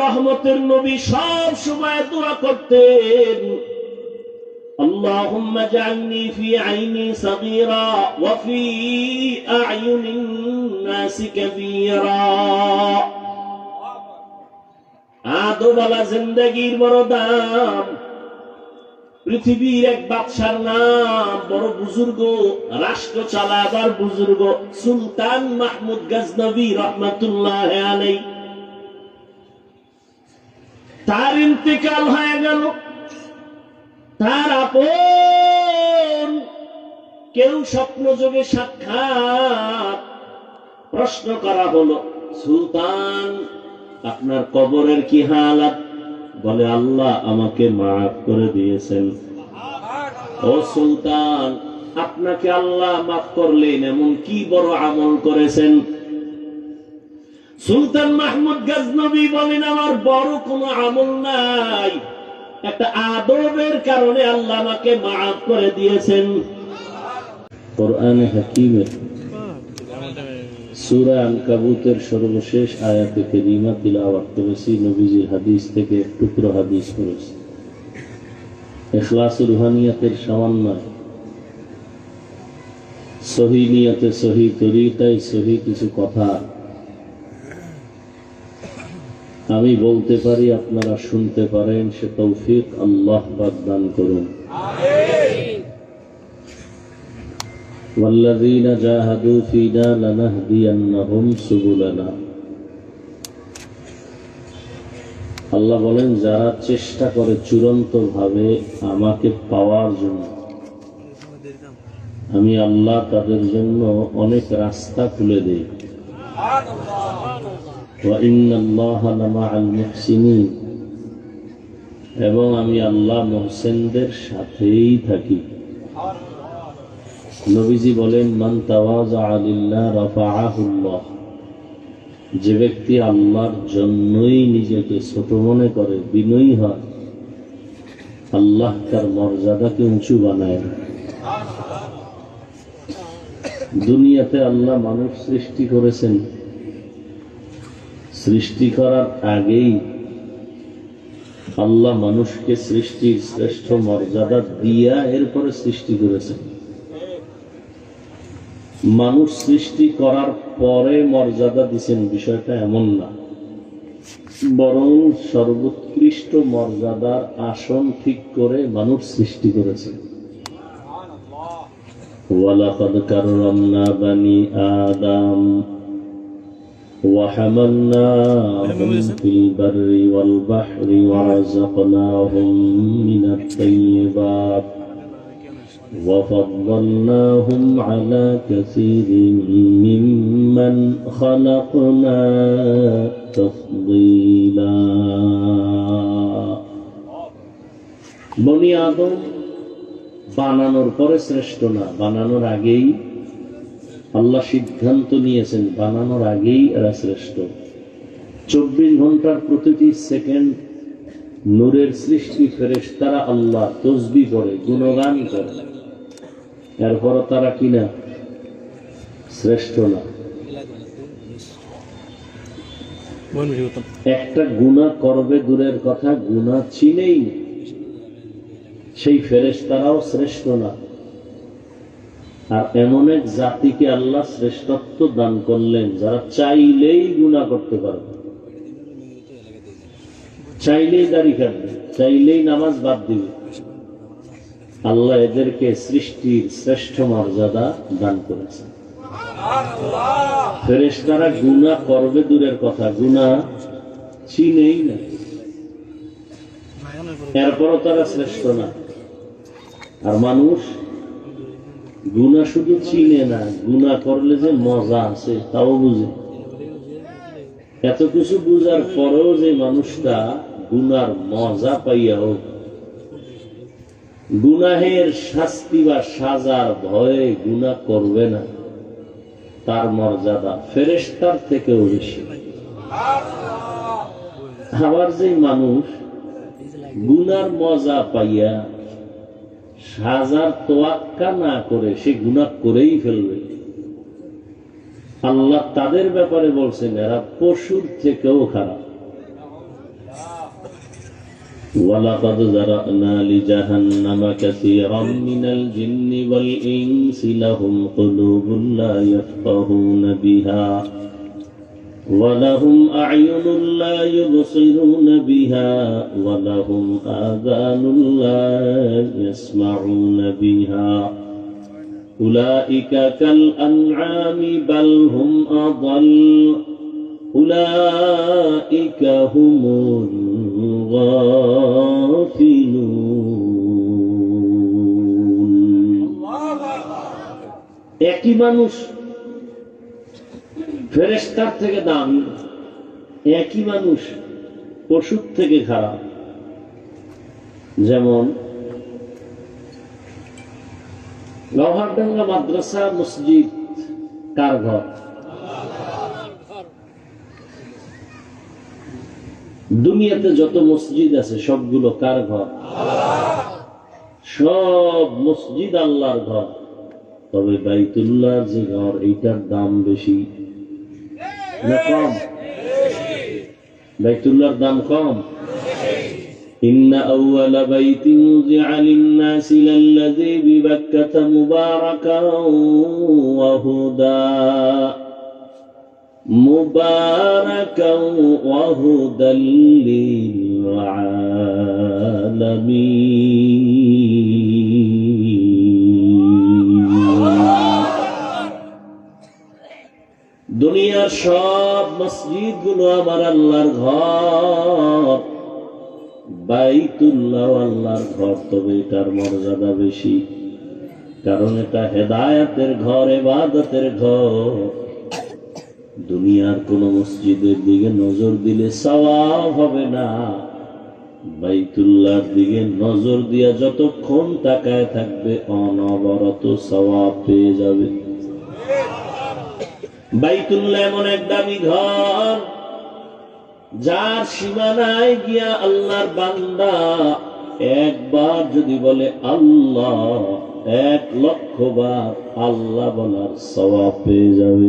রহমতের নবী সব সময় দোয়া করতেন, আল্লাহুম্মা জাআলনি ফি আইনি সাগীরা ওয়া ফি আ'য়ুনিন নাসি কাবীরা। আদোওয়ালা জিন্দেগীর বড় দাম। পৃথিবীর এক বাদশার নাম, বড় বুজুর্গ, রাষ্ট্র চালাবার বুজুর্গ, সুলতান মাহমুদ গজনবী রহমাতুল্লাহ আলাইহি। তার ইন্তেকাল হয়ে গেল। তার আপন কেউ স্বপ্নযোগে সাক্ষাৎ, প্রশ্ন করা হলো, সুলতান আপনার কবরের কি হালাত? বলে, আল্লাহ আমাকে মাফ করে দিয়েছেন। ও সুলতান, আপনাকে আল্লাহ মাফ করলেন, এমন কি বড় আমল করেছেন? সুলতান মাহমুদ গজনবী বলেন, আমার বড় কোনো আমল নাই, একটা আদবের কারণে আল্লাহ আমাকে মাফ করে দিয়েছেন। কোরআনে হাকিমের সূরা আনকাবুতের সর্বশেষ আয়াতে কারিমা তিলাওয়াত করেছি, নবীজির হাদিস থেকে এক টুকরো হাদিস করেছি। ইখলাসুর রুহানিয়াতের সামান্য সহি নিয়তে, সহি তরিকায়, সহি কিছু কথা আমি বলতে পারি, আপনারা শুনতে পারেন, সে তৌফিক আল্লাহ দান করুন। والذين جاهدوا فينا لنهدينهم سبلنا। আল্লাহ বলেন, যারা চেষ্টা করে চূড়ান্ত ভাবে আমাকে পাওয়ার জন্য, আমি আল্লাহ তাদের জন্য অনেক রাস্তা খুলে দেই। ওয়াইন্নাল্লাহা লামাআল মুহসিনিন, এবং আমি আল্লাহ মুহসিনদের সাথেই থাকি। নবীজি বলেন, মান তাওয়াযা লিল্লাহ রাফাআহুল্লাহ, যে ব্যক্তি আল্লাহর জন্যই নিজেকে ছোট মনে করে, বিনয়ী হয়, আল্লাহ তার মর্যাদাকে উঁচু বানায়। দুনিয়াতে আল্লাহ মানুষ সৃষ্টি করেছেন, সৃষ্টি করার আগেই আল্লাহ মানুষকে সৃষ্টির শ্রেষ্ঠ মর্যাদা দিয়া এরপরে সৃষ্টি করেছেন। মানুষ সৃষ্টি করার পরে মর্যাদা দিচ্ছেন, বিষয়টা এমন না, বরং সর্বোৎকৃষ্ট মর্যাদার আসন ঠিক করে মানুষ সৃষ্টি করেছে। ওয়ালাকাদ কাররামনা বানি আদম وحملناهم في البر والبحر ورزقناهم من الطيبات وفضلناهم على كثير ممن خلقنا تفضيلا। বনি আদম বানানোর পরে শ্রেষ্ঠ না, বানানোর আগেই আল্লাহ সিদ্ধান্ত নিয়েছেন, বানানোর আগেই এরা শ্রেষ্ঠ। 24 ঘন্টার প্রতিটি সেকেন্ড নূরের সৃষ্টি, ফেরেশতারা আল্লাহ তসবিহ পড়ে, গুণগান করে, এরপর তারা কিনা শ্রেষ্ঠ না। একটা গুনাহ করবে দূরের কথা, গুনাহ চিনেই সেই ফেরেশতারাও শ্রেষ্ঠ না। আর এমন এক জাতিকে আল্লাহ শ্রেষ্ঠত্ব দান করলেন, যারা চাইলেই গুনাহ করতে পারবে, চাইলেই দাড়ি কাটবে, চাইলেই নামাজ বাদ দিবে। আল্লাহ এদেরকে সৃষ্টির শ্রেষ্ঠ মর্যাদা দান করেছে। ফেরেশতারা গুনাহ করবে দূরের কথা, গুনাহ চিনেই না, এরপরও তারা শ্রেষ্ঠ না। আর মানুষ গুনাহ শুধু চিনে না, গুনাহ করলে যে মজা আছে তাও বুঝে। এত কিছু বুঝার পরেও যে মানুষটা গুনার মজা পাইয়াও গুনাহের শাস্তি বা সাজার ভয়ে গুনাহ করবে না, তার মর্যাদা ফেরেশতার থেকেও বেশি। আবার যে মানুষ গুনার মজা পাইয়া সাজার তোয়াক্কা না করে সে গুনাহ করেই ফেলবে, আল্লাহ তাদের ব্যাপারে বলছেন এরা পশুর থেকেও খারাপ। ولقد ذرأنا لجهنم كثيرا من الجن والإنس لهم قلوب لا يفقهون بها ولهم أعين لا يبصرون بها ولهم آذان لا يسمعون بها أولئك كالأنعام بل هم أضل أولئك هم الغافلون একই মানুষ ফেরেশতার থেকে দামি, একই মানুষ পশুর থেকে খারাপ। যেমন লোহারডাঙ্গা মাদ্রাসা মসজিদ কার ঘর? দুনিয়াতে যত মসজিদ আছে সবগুলো কার ঘর? সব মসজিদ আল্লাহর ঘর। তবে বাইতুল্লাহ যে ঘর, এইটার দাম বেশি না কম? বাইতুল্লাহর দাম কম। إن أول بيت وضع للناس للذي ببكة مباركا وهدى للعالمين। দুনিয়ার সব মসজিদ গুলো আমার আল্লাহর ঘর, বাইতুল্লাহ আল্লাহর ঘর। তবে এটার মর্যাদা বেশি, কারণ এটা হেদায়েতের ঘর, ইবাদতের ঘর। দুনিয়ার কোন মসজিদের দিকে নজর দিলে সওয়াব হবে না, বাইতুল্লাহর দিকে নজর দিয়া যতক্ষণ তাকায় থাকবে অনবরত সওয়াব পেয়ে যাবে। বাইতুল্লাহ এমন এক দামি ঘর, যার সীমানায় গিয়া আল্লাহর বান্দা একবার যদি বলে আল্লাহ, 1,00,000 বার আল্লাহ বলার সওয়াব পেয়ে যাবে।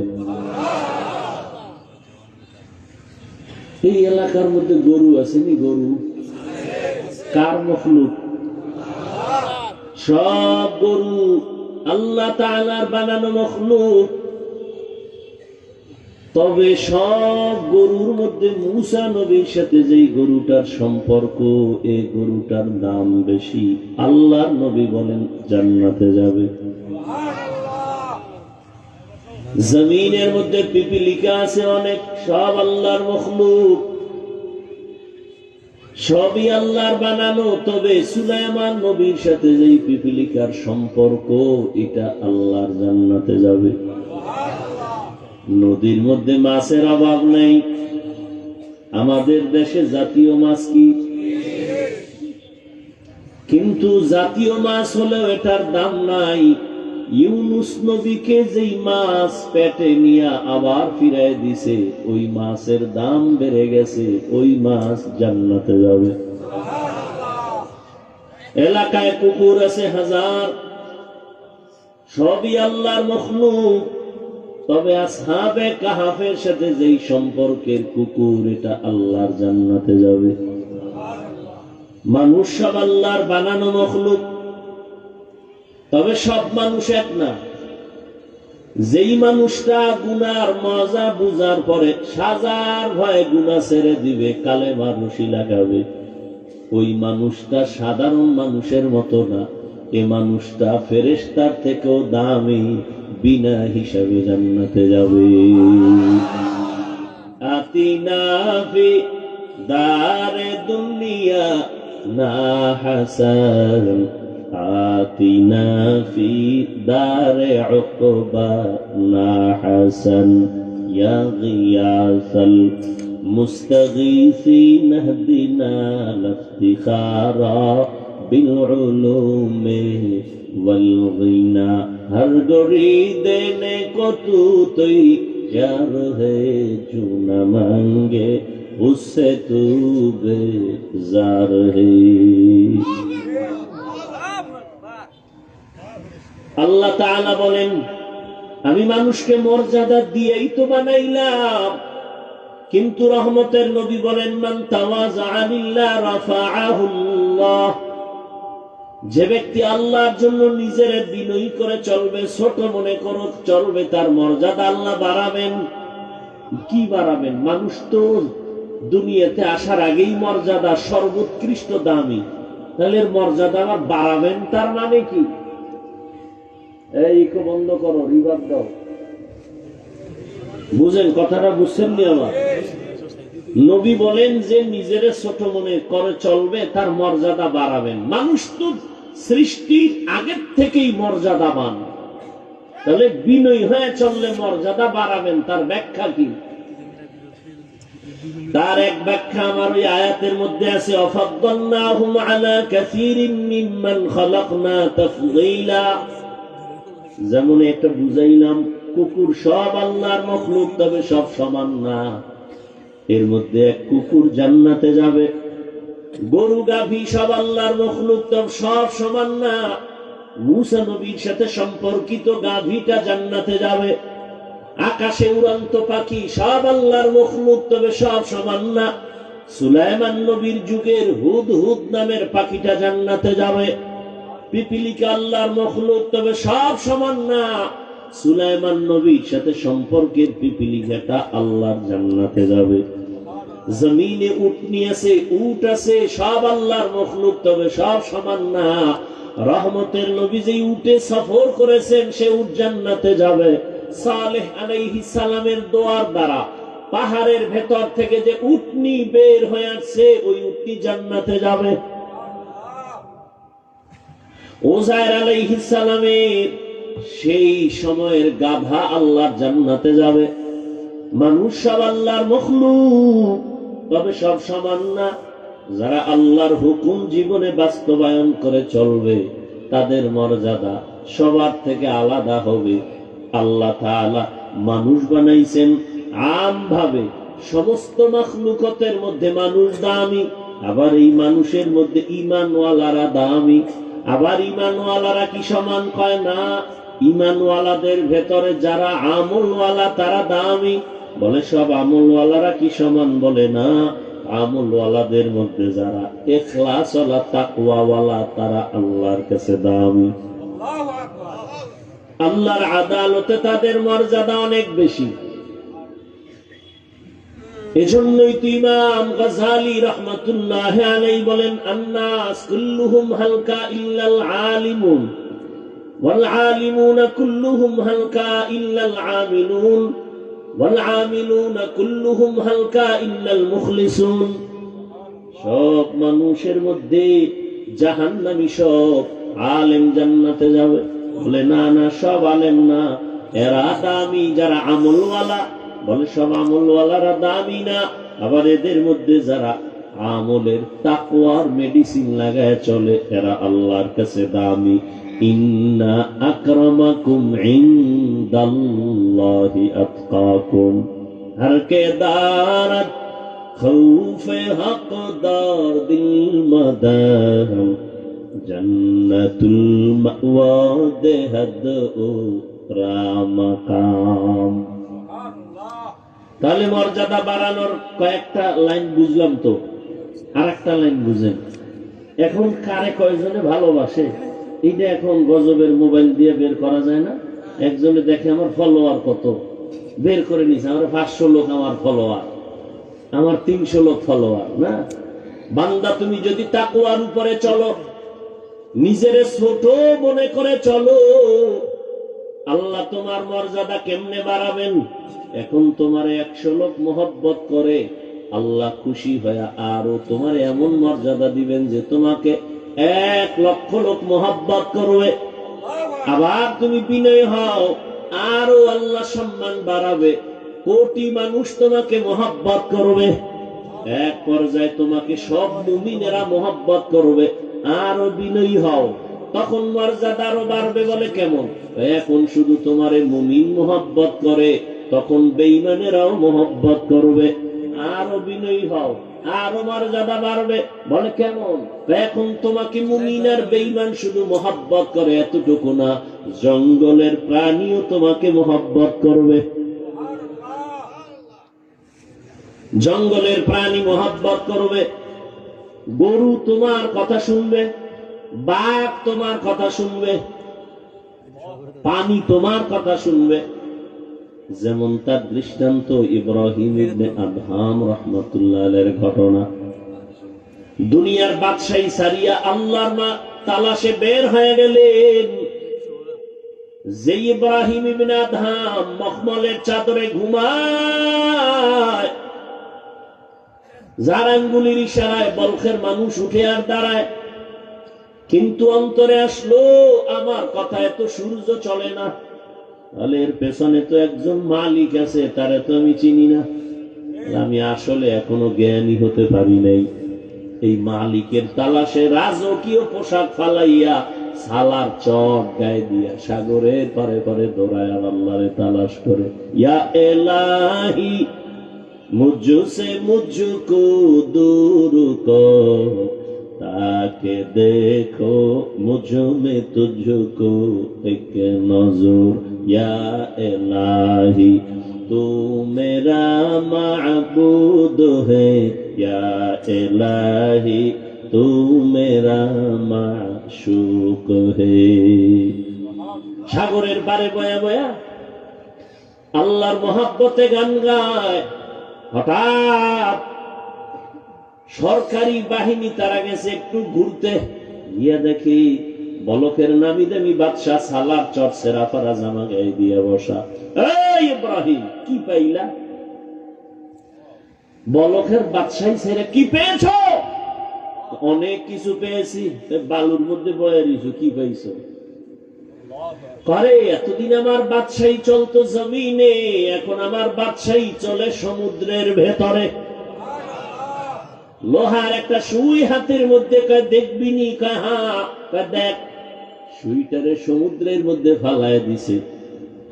এই এলাকার মধ্যে গরু আসেনি? গরু কার মখলুক? সব গরু আল্লাহ তাআলার বানানো মখলুক। তবে সব গরুর মধ্যে মূসা নবীর সাথে যেই গরুটার সম্পর্ক, এই গরুটার দাম বেশি। আল্লাহর নবী বলেন জান্নাতে যাবে। জমিনের মধ্যে পিপিলিকা আছে অনেক, সব আল্লাহর মখলুক, সবই আল্লাহর বানানো। তবে সুলাইমান নবীর সাথে যেই পিপিলিকার সম্পর্ক, এটা আল্লাহর জান্নাতে যাবে। নদীর মধ্যে মাছের অভাব নেই। আমাদের দেশে জাতীয় মাছ কি? কিন্তু জাতীয় মাছ হলেও এটার দাম নাই। ইউনুস নবীকে যেই মাছ পেটে নিয়ে আবার ফিরায় দিছে, ওই মাছের দাম বেড়ে গেছে, ওই মাছ জান্নাতে যাবে। এলাকায় কুকুর আছে হাজার, সবই আল্লাহর মখলুক। তবে আসহাবে কাহাফের সাথে যেই সম্পর্কের কুকুর, এটা আল্লাহর জান্নাতে যাবে। মানুষ সব আল্লাহর বানানো মখলুক, তবে সব মানুষ এক না। যেই মানুষটা গুনার মজা বুঝার পরে সাজার ভয়ে গুনাহ ছেড়ে দিবে, কালেমা রশি লাগাবে, ওই মানুষটা সাধারণ মানুষের মতো না। এ মানুষটা ফেরেশতার থেকেও দামি, বিনা হিসাবে জান্নাতে যাবে। আতিনা ফি দারে দুনিয়া না হাসান, আতিনা ফি দারে উকবা না হাসান, ইয়া গিয়াসাল মুস্তাগীসিন ইহদিনা লিফতিখারা বিল উলুমি वल गिना। हर गोरी देने को तू तैयार है, जो न मांगे उससे तू बेजार है। আল্লাহ তাআলা বলেন, আমি মানুষকে মর্যাদা দিয়েই তো বানাইলাম, কিন্তু রহমতের নবী বলেন মান তাওয়াযা লিল্লাহ রাফাআহুল্লাহ, যে ব্যক্তি আল্লাহর জন্য নিজের বিনয়ী করে চলবে, ছোট মনে করে চলবে, তার মর্যাদা আল্লাহ বাড়াবেন। কি বাড়াবেন? মানুষ তো দুনিয়াতে আসার আগেই মর্যাদা সর্বোৎকৃষ্ট দামি, তাহলে এর মর্যাদা আবার বাড়াবেন, তার মানে কি? এই বন্ধ করো, রিভার দাও। বুঝেন কথাটা? বুঝছেন নি? আমার নবী বলেন যে নিজের ছোট মনে করে চলবে, তার মর্যাদা বাড়াবেন। মানুষ তো সৃষ্টির আগের থেকেই মর্যাদাবান, তাহলে বিনয়ী হয়ে চললে মর্যাদা বাড়াবেন, তার ব্যাখ্যা কি? তার এক ব্যাখ্যা আমার ওই আয়াতের মধ্যে আছে, অফাদ্দালনাহুম আলা কাসীরিম মিম্মান খালাকনা তাফদীলা। যেমন একটা বুঝাইলাম, কুকুর সব আল্লাহর মখলুক, তবে সব সমান না। এর মধ্যে এক কুকুর জান্নাতে যাবে, গরু গাভী সব আল্লাহর মখলুক, তবে সব সমান না। মুসা নবীর সাথে সম্পর্কিত গাভীটা জান্নাতে যাবে। আকাশে উড়ন্ত পাখি সব আল্লাহর মখলুক, তবে সব সমান না। সুলাইমান নবীর যুগের হুদহুদ নামের পাখিটা জান্নাতে যাবে। পিপিলিকা আল্লাহর মখলুক, তবে সব সমান না। সুলাইমান নবীর সাথে সম্পর্কের পিপিলিকাটা আল্লাহর জান্নাতে যাবে। জমিনে উটনি আছে, উট আছে, সব আল্লাহর মখলুক, তবে সব সমান না। রহমতের নবী যে উটে সফর করেছেন, সে উট জান্নাতে যাবে। সালেহ আলাইহিস সালামের দোয়ার দ্বারা পাহাড়ের ভেতর থেকে যে উটনি বের হয়ে আসছে, ওই উটনি জান্নাতে যাবে। ওজায়ের আলাইহিস সালামের সেই সময়ের গাধা আল্লাহর জান্নাতে যাবে। মানুষ সব আল্লাহর মখলুক, তবে সব সমান না। যারা আল্লাহর হুকুম জীবনে বাস্তবায়ন করে চলবে, তাদের মর্যাদা সবার থেকে আলাদা হবে। আল্লাহ তাআলা মানুষ বানাইছেন আমভাবে, সমস্ত মাখলুকতের মধ্যে মানুষ দামি। আবার এই মানুষের মধ্যে ঈমানওয়ালারা দামি। আবার ঈমানওয়ালারা কি সমান? কয় না। ঈমানওয়ালাদের ভেতরে যারা আমলওয়ালা, তারা দামি। বলে সব আমলওয়ালারা কি সমান? বলে না। আমলওয়ালাদের মধ্যে যারা ইখলাসওয়ালা, তাকওয়াওয়ালা, তারা আল্লাহর কাছে দামি। আল্লাহর আদালতে তাদের মর্যাদা অনেক বেশি। এজন্যই তো ইমাম গাযযালী রাহমাতুল্লাহি আলাইহি বলেন, আন্নাস কুল্লুহুম হালকা ইল্লাল আলিমুন ওয়াল আলিমুনা কুল্লুহুম হালকা ইল্লাল আমিলুন ওয়াল আমিলুনা কুল্লুহুম হালকা ইল্লাল মুখলিসুন। সব মানুষের মধ্যে জাহান্নামী, সব আলেম জান্নাতে যাবে। বলে না না, সব আলেম না, এরা দামি যারা আমলওয়ালা। বলে সব আমলওয়ালারা দামি না। আবার এদের মধ্যে যারা আমলের তাকওয়ার মেডিসিন লাগায় চলে, এরা আল্লাহর কাছে দামি। ইন্না আকরামাকুম ইনদাল্লাহি আতকাকুম। হর কে দারত খৌফে হকদার দিল মদার, জান্নাতুল মাওয়া দেহদ ও রামাকাম। তাহলে মর্যাদা বাড়ানোর কয়েকটা লাইন বুঝলাম, তো আর একটা লাইন বুঝেন। এখন কারে কয়জনে ভালোবাসে, এইটা এখন গজবের মোবাইল দিয়ে বের করা যায় না। একজনে দেখে আমার ফলোয়ার কত, বের করে নিছে, আমার 500 লোক আমার ফলোয়ার, আমার 300 লোক ফলোয়ার। না বান্দা, তুমি যদি তাকওয়ার উপরে চলো, নিজের ছোট মনে করে চলো, আল্লাহ তোমার মর্যাদা কেমনে বাড়াবেন? এখন তোমার 100 লোক মহব্বত করে, আল্লাহ খুশি হয়ে আরো তোমার এমন মর্যাদা দিবেন যে তোমাকে 1 লক্ষ লোক মহব্বত করবে। আবার তুমি বিনয় হও, আরো আল্লাহ সম্মান বাড়াবে, কোটি মানুষ তোমাকে মহব্বত করবে। এক পর্যায়ে তোমাকে সব মুমিনেরা মহব্বত করবে। আরো বিনয়ী হও, তখন মর্যাদা আরো বাড়বে। বলে কেমন? এখন শুধু তোমারে মুমিন মহব্বত করে, তখন বেঈমানেরাও মহব্বত করবে। আরো বিনয়ী হও, আরো মর্যাদা বাড়বে। বলে কেমন? এখন তোমাকে মুমিন আর বেঈমান শুধু মহব্বত করে, এতটুকু না, জঙ্গলের প্রাণীও তোমাকে মহব্বত করবে। জঙ্গলের প্রাণী মোহাব্বত করবে, গরু তোমার কথা শুনবে, বাঘ তোমার কথা শুনবে, পানি তোমার কথা শুনবে। যেমন তার দৃষ্টান্ত ইব্রাহিম ইবনে আদহাম রাহমাতুল্লাহ আলাইহির ঘটনা। দুনিয়ার বাদশাহী সারিয়া আল্লাহর তালাশে বের হয়ে গেলেন। যে ইব্রাহিম ইবনে আদহাম মখমলের চাদরে ঘুমায়, যার আঙ্গুলির ইশারায় বলখের মানুষ উঠে আর দাঁড়ায়, কিন্তু অন্তরে আসলো আমার কথায় তো সূর্য চলে না, তাহলে এর পেছনে তো একজন মালিক আছে, তারে তো আমি চিনি না, আমি আসলে এখনো জ্ঞানী হতে পারি নাই। এই মালিকের তালাশে রাজকীয় পোশাক ফালাইয়া সালার চট গায়ে দিয়া সাগরের পারে পারে দৌড়ায় আর আল্লাহরে তালাশ করে। ইয়া এলাহি মুঝসে মুঝকো দূর কর, তাকে দেখো মুঝ মে তুঝকো এক নজর। ইয়া এলাহি তু মেরা মাবুদ है, या इलाही तू मेरा माशूक है। সাগরের পারে বয়া বয়া আল্লাহর মহব্বতে গান গায়। হঠাৎ সরকারি বাহিনী তারা গেছে একটু ঘুরতে, গিয়া দেখি বলকের নামি দামি বাদশাহ সালার চট সেরাফারা জামা গায়ে দিয়া বসা। এই ইব্রাহিম কি পাইলা? বলকের বাদশাহী ছেড়ে কি পেয়েছ? অনেক কিছু পেয়েছি। বালুর মধ্যে বয়ে রইছো, কি পাইছো? করে এতদিন আমার বাদশাহী চলতো জমিনে, এখন আমার বাদশাহী চলে সমুদ্রের ভেতরে। লোহার একটা সুই হাতের মধ্যে, কয় দেখবি নি? কয় হ্যাঁ। কয় দেখ। সুইটারে সমুদ্রের মধ্যে ফালায় দিছে।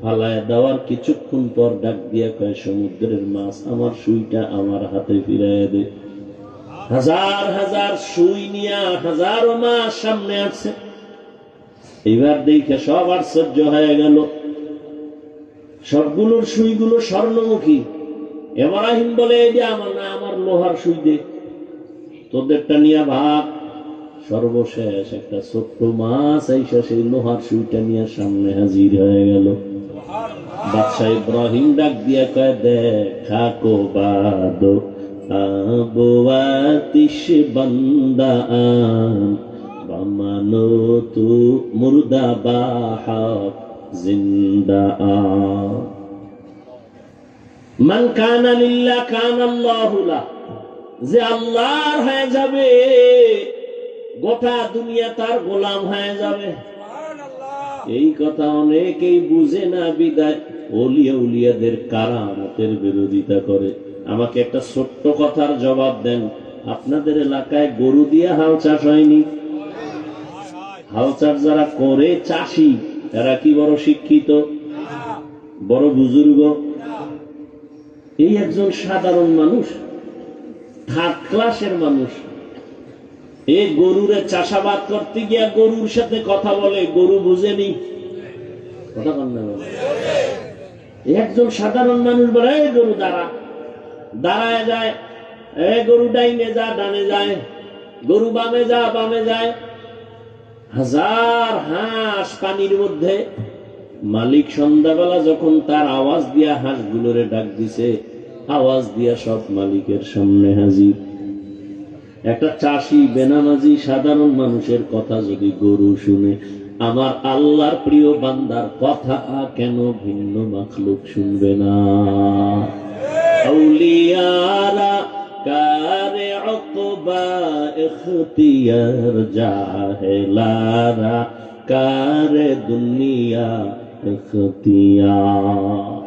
ফালায় দেওয়ার কিছুক্ষণ পর ডাক দিয়া কয়, সমুদ্রের মাছ আমার সুইটা আমার হাতে ফিরাইয়া দে। হাজার হাজার সুই নিয়া হাজারো মাছ সামনে আসছে। এবার দেখে সব আশ্চর্য হয়ে গেল। সবগুলোর সুইগুলো স্বর্ণমুখী। ইব্রাহিম বলে, এই যে আমার না, আমার লোহার সুই দে, তোদেরটা নিয়ে ভাগ। সর্বশেষ একটা ছোট্ট মাছ আইসা সেই লোহার সুইটা নিয়ে সামনে হাজির হয়ে গেল। বাদশাহ ইব্রাহিম ডাক দিয়া কয়, দেখা কো বাদো আবওয়াতিশ বান্দা বামানো তু মুর্দা বাহা জিন্দা। মান কানা লিল্লাহ কানা আল্লাহু লাহ। যে আল্লাহর হয়ে যাবে, গোটা দুনিয়া তার গোলাম হয়ে যাবে। এই কথা অনেকেই বুঝে না, বিদায় ওলিয়া উলিয়াদের কারামতের বিরোধিতা করে। আমাকে একটা ছোট্ট কথার জবাব দেন, আপনাদের এলাকায় গরু দিয়ে হাল চাষ হয়নি? হাল চাষ যারা করে চাষি, এরা কি বড় শিক্ষিত, বড় বুজুর্গ? এই একজন সাধারণ মানুষ, থার্ড ক্লাসের মানুষ, এই গরুরে চাষাবাদ করতে গিয়া গরুর সাথে কথা বলে, গরু বুঝেনি কথা কন না। একজন সাধারণ মানুষ বলে, এই গরু দাঁড়া, দাঁড়ায় যায়। গরু ডাইনে যা ডানে যায়, গরু বামে যা বামে যায়। হাজার হাঁস পানির মধ্যে। মালিক সন্ধ্যাবেলা যখন তার আওয়াজ দিয়া হাঁসগুলোরে ডাক দিছে, আওয়াজ দিয়া সব মালিকের সামনে হাজির। একটা চাষি বেনামাজি সাধারণ মানুষের কথা যদি গরু শুনে, আমার আল্লাহর প্রিয় বান্দার কথা কেন ভিন্ন মাখলুক শুনবে না? আউলিয়ারা কারে উকবা ইখতিয়ার, জাহেলারা কারে দুনিয়া ইখতিয়ার।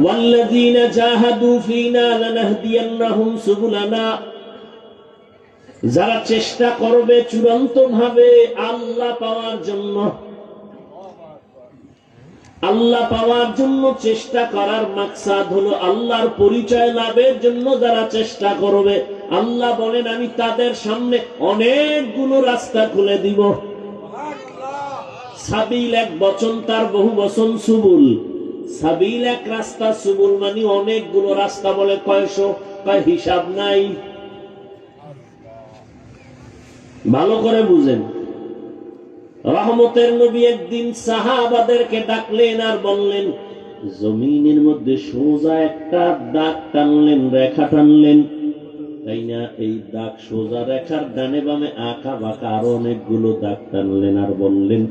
والذين جاهدوا فينا لنهدينهم سبلنا। যারা চেষ্টা করবে চূড়ান্ত ভাবে আল্লাহ পাওয়ার জন্য, আল্লাহ পাওয়ার জন্য চেষ্টা করার মাকসাদ হলো আল্লাহর পরিচয় লাভের জন্য যারা চেষ্টা করবে, আল্লাহ বলেন আমি তাদের সামনে অনেকগুলো রাস্তা খুলে দিব। সাবিল এক বচন, তার বহু বচন সুবুল। সাবিল এক রাস্তা, সুবুল মানে অনেকগুলো রাস্তা। বলে কয়শো? কয় হিসাব নাই। ভালো করে বুঝেন। রহমতের নবী একদিন সাহাবাদেরকে ডাকলেন আর বললেন, জমিনের মধ্যে সোজা একটা দাগ টানলেন, রেখা টানলেন, তাই না? এই দাগ সোজা রেখার ডানে বামে আঁকা বাঁকা আরো অনেকগুলো দাগ টানলেন আর বললেন,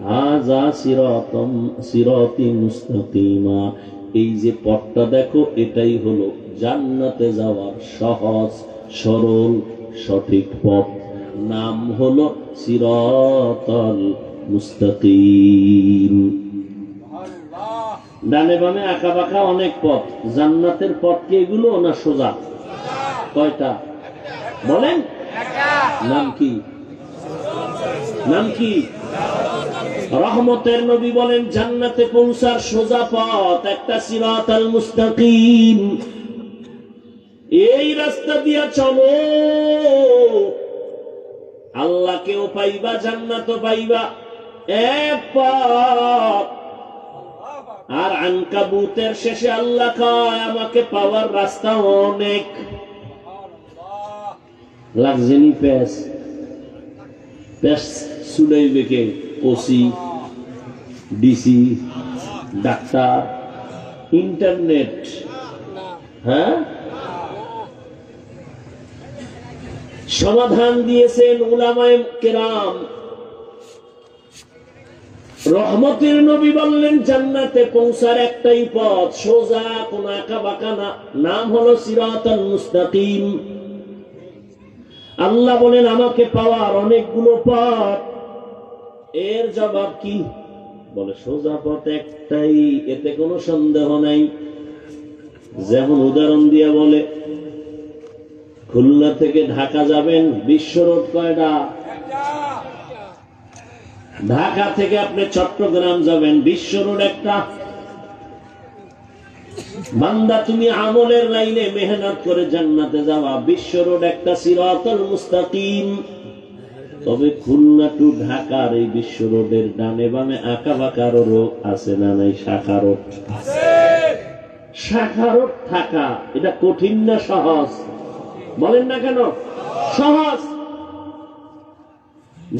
হাযা সিরাতি মুস্তাকিমা, এই যে পথটা দেখো, এটাই হলো জান্নাতে যাওয়ার সহজ সরল সঠিক পথ। নাম হলো সিরাতাল মুস্তাকিম। ডানে বামে আঁকা বাঁকা অনেক পথ, জান্নাতের পথ কি এগুলো না সোজা? কয়টা বলেন? নাম কি? নাম কি? রহমতের নবী বলেন, জান্নাতে পৌঁছার সোজা পথ একটা সিরাতাল মুস্তাকিম। এই রাস্তা দিয়া চলো, আল্লাহকেও পাইবা, জান্নাতও পাইবা। এক পথ। আর আনকাবুতের শেষে আল্লাহ কয়, আমাকে পাওয়ার রাস্তা অনেক। লাগজেনি পেস পেস সুলাইবে কে? OC, DC, doctor, internet. হ্যাঁ, সমাধান দিয়েছেন উলামায়ে কেরাম। রহমতের নবী বললেন, জান্নাতে পৌঁছার একটাই পথ, সোজা, কোন আঁকা বাঁকা না। নাম হলো সিরাতাল মুস্তাকিম। আল্লাহ বলেন, আমাকে পাওয়ার অনেকগুলো পথ। এর জবাব কি? বলে, সোজা পথ একটাই, এতে কোনো সন্দেহ নাই। যেমন উদাহরণ দিয়ে বলে, খুলনা থেকে ঢাকা যাবেন, বিশ্ব রোড কয়টা? ঢাকা থেকে আপনি চট্টগ্রাম যাবেন, বিশ্ব রোড একটা। বান্দা, তুমি আমলের লাইনে মেহনত করে জান্নাতে যাওয়া, বিশ্ব রোড একটা, সিরাতাল মুস্তাকিম। তবে খুলনা টু ঢাকার এই বিশ্ব রোডের ডানে বামে আঁকা বাঁকা রোড আছে না নাই? শাখা রোড। শাখা রোড থাকা এটা কঠিন না সহজ? বলেন না কেন? সহজ।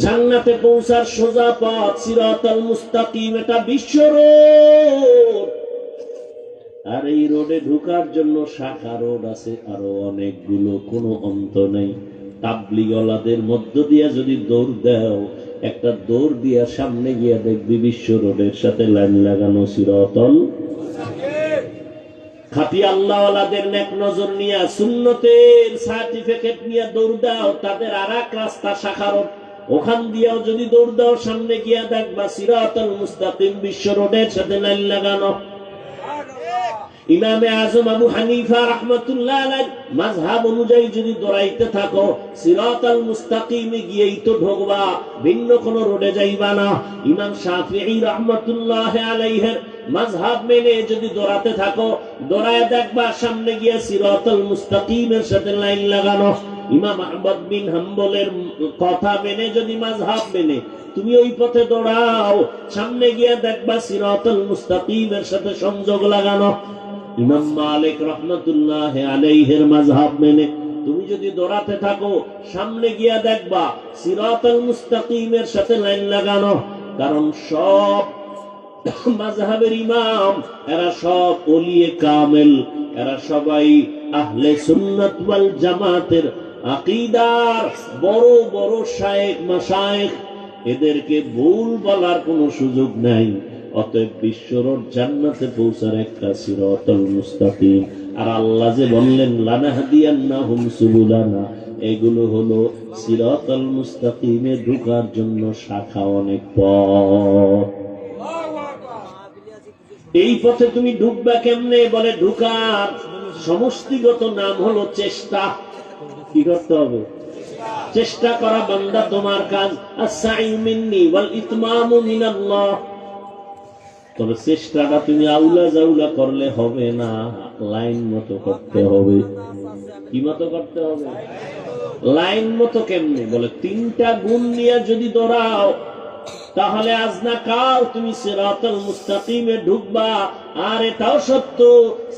জান্নাতে পৌঁছার সোজা পথ সিরাতাল মুস্তাকিম, এটা বিশ্ব রোড। আর এই রোডে ঢোকার জন্য শাখা রোড আছে আরো অনেকগুলো, কোনো অন্ত নেই। তাবলীগওয়ালাদের মধ্য দিয়া যদি দৌড় দাও, একটা দৌড় দিয়া সামনে গিয়া দেখবি বিশ্ব রোডের সাথে লাইন লাগানো সিরাতাল। খাঁটি আল্লাহওয়ালাদের নেক নজর নিয়া, সুন্নতের সার্টিফিকেট নিয়ে দৌড় দাও, তাদের আর এক রাস্তা শাখা রোড। ওখান দিয়েও যদি দৌড় দাও, সামনে গিয়া দেখবা সিরাতাল মুস্তাকিম, বিশ্ব রোডের সাথে লাইন লাগানো। ইমামে আজম আবু হানিফা রাহমাতুল্লাহ আলাইহি মাযহাব অনুযায়ী যদি দৌড়াইতে থাকো, সিরাতাল মুস্তাকিমে গিয়েই তো ঢোকবা, ভিন্ন কোন রোডে যাইবা না। ইমাম শাফিঈ রাহমাতুল্লাহ আলাইহির মাযহাব মেনে যদি দৌড়াতে থাকো, দৌড়ায় দেখবা সামনে গিয়ে সিরাতাল মুস্তাকিমের সাথে লাইন লাগানো। ইমাম আহমদ বিন হাম্বলের কথা মেনে যদি, মাযহাব মেনে তুমি ওই পথে দৌড়াও, সামনে গিয়ে দেখবা সিরাতাল মুস্তাকিমের সাথে সংযোগ লাগানো। ইমাম মালিক রাহমাতুল্লাহ আলাইহির মাযহাব মেনে তুমি যদি দৌড়াতে থাকো, সামনে গিয়া দেখবা সিরাতাল মুস্তাকিমের সাথে লাইন লাগানো। কারণ সব মাযহাবের ইমাম, এরা সব ওলিয়ে কামেল, এরা সবাই আহলে সুন্নাত ওয়াল জামাতের আকীদার বড় বড় শায়েখ মাশায়েখ। এদেরকে ভুল বলার কোনো সুযোগ নাই। অতএব বিশ্ব রোড জান্নাতে পৌঁছার একটা সিরাতাল মুস্তাকিম। আর আল্লাহ যে বললেন, লানাহদিয়ান্নাহুম সুবুলানা, এগুলো হলো সিরাতাল মুস্তাকিমে ঢোকার জন্য শাখা অনেক পথ। এই পথে তুমি ঢুকবা কেমনে? বলে, ঢুকার সমষ্টিগত নাম হলো চেষ্টা। কি করতে হবে? চেষ্টা করা বান্দা, তোমার কাজ। আস-সাঈউ মিন্নি ওয়াল ইতমামু মিনাল্লাহ। তবে চেষ্টাটা তুমি আউলা জাউলা করলে হবে না, লাইন মতো করতে হবে। কি মতো করতে হবে? লাইন মতো কেমনে? বলে, তিনটা গুণ নিয়ে যদি দৌড়াও, তাহলে আজ না কাল তুমি সিরাতাল মুস্তাকিমে ঢুকবা। আর এটাও সত্য,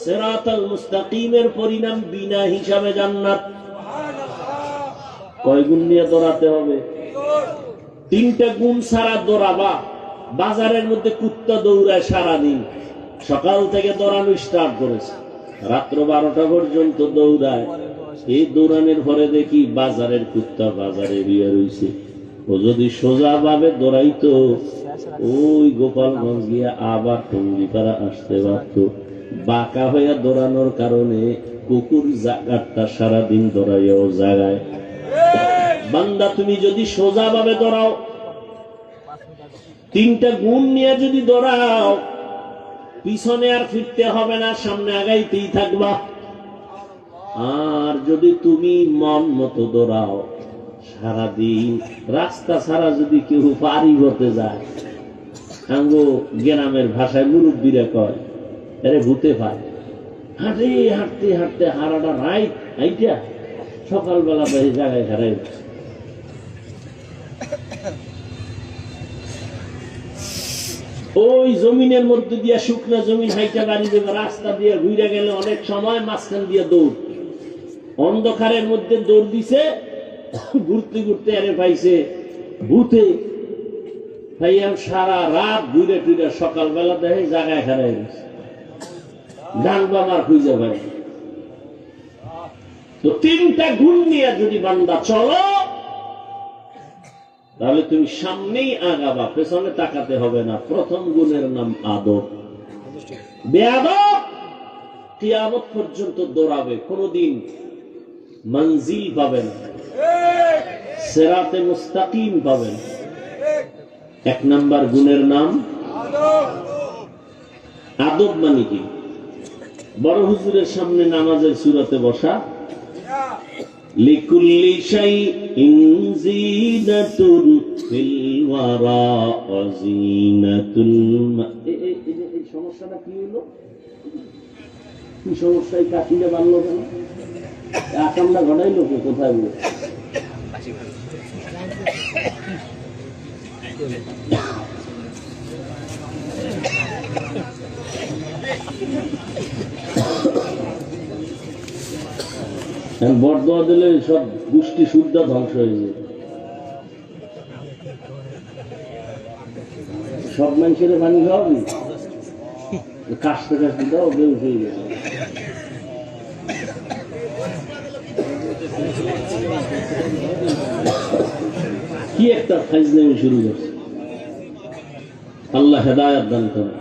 সিরাতাল মুস্তাকিমের পরিণাম বিনা হিসাবে জান্নাত। কয় গুণ নিয়ে দৌড়াতে হবে? 3টা গুণ ছাড়া দৌড়াবা। বাজারের মধ্যে কুত্তা দৌড়ায় সারাদিন, সকাল থেকে দৌড়ানো স্টার্ট করেছে, রাত্র 12টা পর্যন্ত দৌড়ায়। এই দৌড়ানোর পরে দেখি বাজারের কুত্তা বাজারে বিয়ে রয়েছে। ও যদি সোজা ভাবে দৌড়াইতো, ওই গোপালগঞ্জ গিয়া আবার টঙ্গিপাড়া আসতে পারত। বাঁকা হইয়া দৌড়ানোর কারণে কুকুর জাগারটা সারাদিন দৌড়াইয়াও জাগায়। বান্দা তুমি যদি সোজা ভাবে দৌড়াও, 3টা গুণ নিয়ে যদি দৌড়াও, পিছনে আর ফিরতে হবে না, সামনে আগাইতেই থাকবা। আর যদি তুমি মন মতো দৌড়াও, সারাদিন রাস্তা ছাড়া যদি কেউ পারি হতে যায়, আঙ্গো গ্রামের ভাষায় মুরব্বীরা কয়, আরে ভূতে পায়। হাঁটে হাঁটতে হাঁটতে হারাটা রাইট আইটা সকালবেলা এই জায়গায় হারাই। ওই জমিনের মধ্যে দিয়া শুকনা জমিন হাইটা বাড়ি দেবে, রাস্তা দিয়ে ঘুরে গেলে অনেক সময় মাঝখান দিয়ে দৌড়, অন্ধকারের মধ্যে দৌড় দিছে, ঘুরতে ঘুরতে আরে পাইছে ভূতে। ভাইয়া সারা রাত ঘুরে টুরে সকালবেলা দেখে জায়গায় হারাই গেছে, ডান বাবার খুঁজে ভাই। তো 3টা গুণ নিয়ে যদি বান্দা চলো, তাহলে তুমি সামনেই আগাবা, পেছনে তাকাতে হবে না। প্রথম গুণের নাম আদব। বেয়াদব কিয়ামত পর্যন্ত দৌড়াবে, কোনদিন মঞ্জিল পাবে না, সিরাতে মুস্তাকিম পাবে না। 1 নাম্বার গুণের নাম আদব। মানে কি? বড় হুজুরের সামনে নামাজের সূরাতে বসা, লিকুল্লি শাইইন জিনাতুন ফিল ওয়ারা ওয়া জিনাতুল এই সমস্যাটা কি হলো? কি সমস্যায় কাটিলে বানলো কেন? আকামটা ঘটাইলো কোথায় বলে? বরদোয়া দিলে সব গোষ্ঠী শুদ্ধ ধ্বংস হয়ে যায়। সব মানুষের পানি খাওয়াবি, কাশতে কাশতে দাও, বেউস হয়ে গেছে। কি একটা ফাইজলামি শুরু করছে। আল্লাহ হেদায়েত দান করে।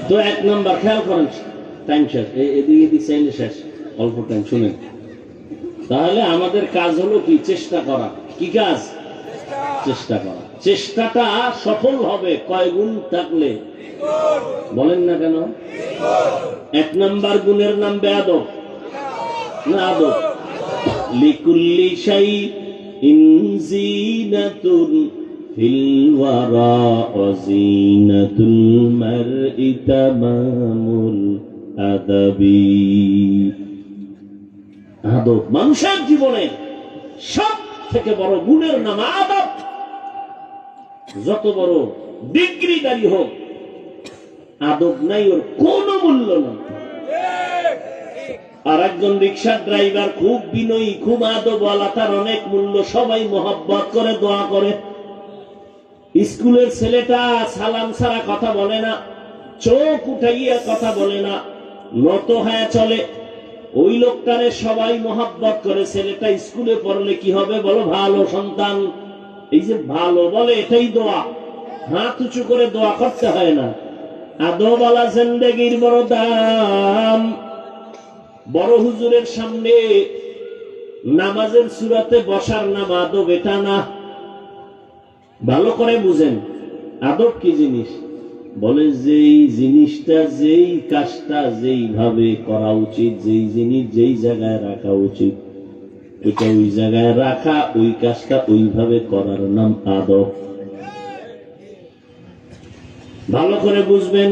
তো 1 নাম্বার খেয়াল করেন, টাইম শেষ, এদিকে চাইলে শেষ, অল্প টাইম শুনেন। তাহলে আমাদের কাজ হলো কি? চেষ্টা করা। কি কাজ? চেষ্টা করা। চেষ্টাটা সফল হবে কয় গুণ থাকলে? বলেন না কেন? 1 নাম্বার গুণের নাম বেয়াদব না আদব। লিকুল্লি শাইইন জিনাতুন ফিল ওয়ারা ওয়া জিনাতুল মারই তামামুল আদাবি। আদব মানুষের জীবনে সব থেকে বড় গুণের নাম আদব। যত বড় ডিগ্রিদারি হোক, আদব নাই ওর কোনো মূল্য নাই। আর একজন রিক্সার ড্রাইভার খুব বিনয়ী, খুব আদবওয়ালা, তার অনেক মূল্য, সবাই মহব্বত করে, দোয়া করে। স্কুলের ছেলেটা সালাম ছাড়া কথা বলে না, চোখ উঠাইয়া কথা বলে না, নত হয়ে চলে, ওই লোকটারে সবাই মহব্বত করে। ছেলেটা স্কুলে পড়লে কি হবে বলো? ভালো সন্তান। এই যে ভালো বলে, এটাই দোয়া। হাত উঁচু করে দোয়া করতে হয় না। আদবওয়ালা জিন্দেগির বড় দাম। বড় হুজুরের সামনে নামাজের সূরাতে বসার নাম আদব, এটা না। ভালো করে বুঝেন আদব কি জিনিস। বলে যেই জিনিসটা, যেই কাজটা যেইভাবে করা উচিত, যেই জিনিস যেই জায়গায় রাখা উচিত, ওইটা ওই জায়গায় রাখা, ওই কাজটা ওইভাবে করার নাম আদব। ভালো করে বুঝবেন,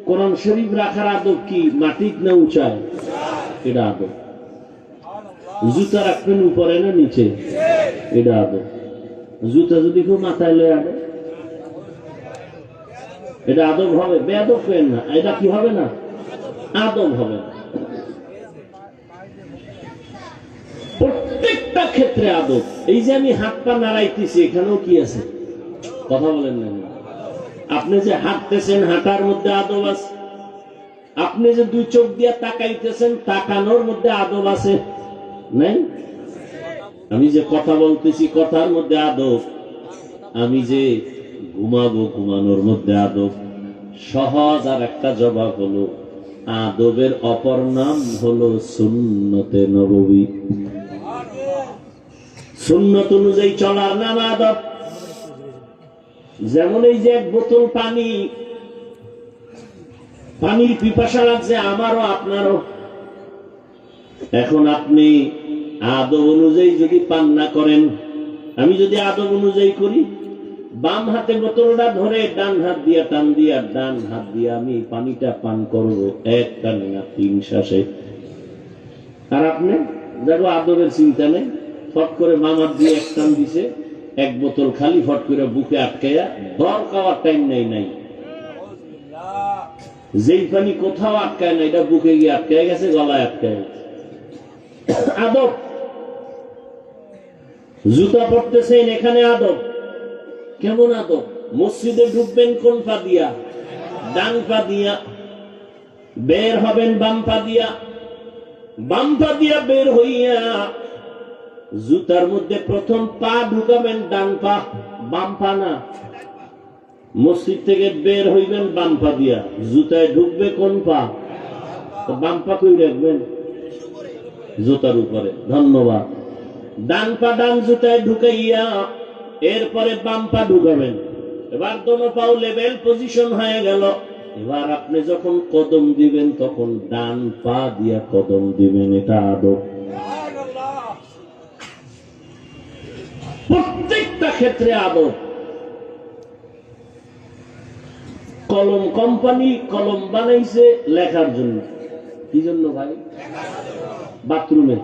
কোরআন শরীফ রাখার আদব কি? মাটির না উঁচায়? এটা আদব। জুতা রাখবেন উপরে না নিচে? এটা আদব। জুতা যদি কেউ মাথায় লয়ে আনে, এটা আদব হবে? বেয়াদব পেন না, এটা কি হবে না? আদব হবে না। প্রত্যেকটা ক্ষেত্রে আদব। এই যে আমি হাত পা নাড়াইতেছি, এখানেও কি আছে? কথা বলেন না। আপনি যে হাঁটতেছেন, হাঁটার মধ্যে আদব আছে। আপনি যে দুই চোখ দিয়ে তাকাইতেছেন, তাকানোর মধ্যে আদব আছে নাই? আমি যে কথা বলতেছি, কথার মধ্যে আদব। আমি যে ঘুমাবো, ঘুমানোর মধ্যে আদব। সহজ আর একটা জবাব হলো, আদবের অপর নাম হলো সুন্নতে নববী। সুন্নত অনুযায়ী চলার নাম আদব। যেমন এই যে এক বোতল পানি, পানির পিপাসা লাগছে আমারও আপনারও। এখন আপনি আদব অনুযায়ী যদি পান না করেন, আমি যদি আদব অনুযায়ী করি, বাম হাতে বোতলটা ধরে ডান হাত দিয়া টান দিয়া, ডান হাত দিয়ে আমি পানিটা পান করব, এক টানে না 3 শ্বাসে। আর আপনি দেখো আদবের চিন্তা নেই, ফট করে বাম হাত দিয়ে এক টান দিছে, এক বোতল খালি, ফট করে বুকে আটকাইয়া, দর খাওয়ার টাইম নেই। যেই পানি কোথাও আটকায় না, এটা বুকে গিয়ে আটকায় গেছে, গলায় আটকায় গেছে। আদব। জুতা পড়তেছেন, এখানে আদব। কেমন আদব? মসজিদে ঢুকবেন কোন পা দিয়া? ডান পা দিয়া। বের হবেন বাম পা দিয়া। বাম পা দিয়া বের হইয়া জুতার মধ্যে প্রথম পা ঢুকাবেন ডান পা, বাম পা না। মসজিদ থেকে বের হইবেন বাম পা দিয়া, জুতায় ঢুকবে কোন পা? বাম পা কই রাখবেন? জুতার উপরে। ধন্যবাদ। ডান পা ডান জুতায় ঢুকাইয়া এরপরে বাম পা ঢুকাবেন। এবার দোনো পাও লেভেল পজিশন হয়ে গেল। এবার আপনি যখন কদম দিবেন, তখন ডান পা দিয়া কদম দিবেন। এটা আদব। প্রত্যেকটা ক্ষেত্রে আদব। কলম কোম্পানি কলম বানাইছে লেখার জন্য। কি জন্য ভাই? বাথরুমে।